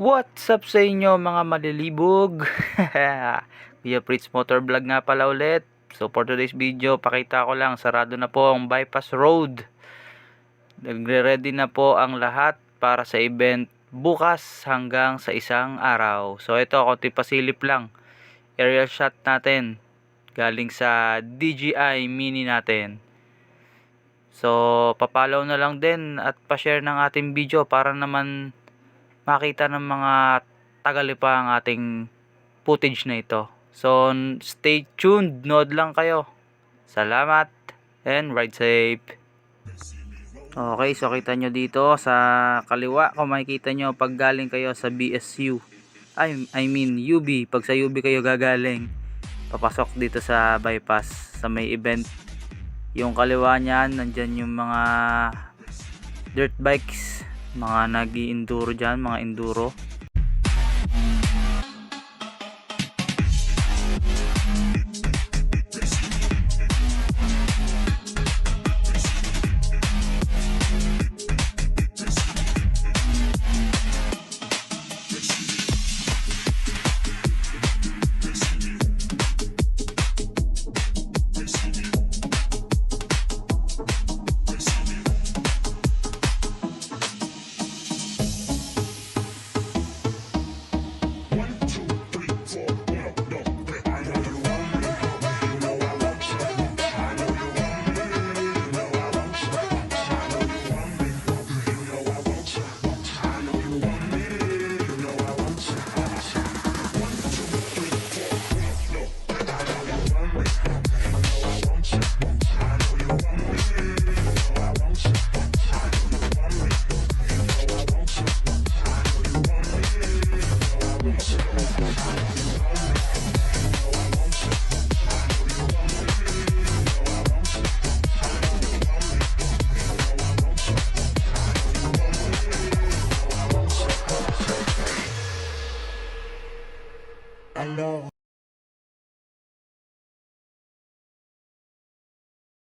What's up sa inyo mga malilibog? Kuya Fritz Motor Vlog nga pala ulit. So for today's video, pakita ko lang, sarado na po ang bypass road. Nagre-ready na po ang lahat para sa event bukas hanggang sa isang araw. So ito, konti pasilip lang. Aerial shot natin galing sa DJI Mini natin. So papalaw na lang din at pa-share ng ating video para naman makita ng mga tagalipa ang ating footage na ito. So stay tuned, nood lang kayo. Salamat and ride safe. Okay, so kita nyo dito sa kaliwa, kung makikita nyo pag galing kayo sa BSU, I mean UB, pag sa UB kayo gagaling, papasok dito sa bypass sa may event. Yung kaliwa niyan, nandyan yung mga dirt bikes, mga nag-i-enduro dyan, mga enduro. I know.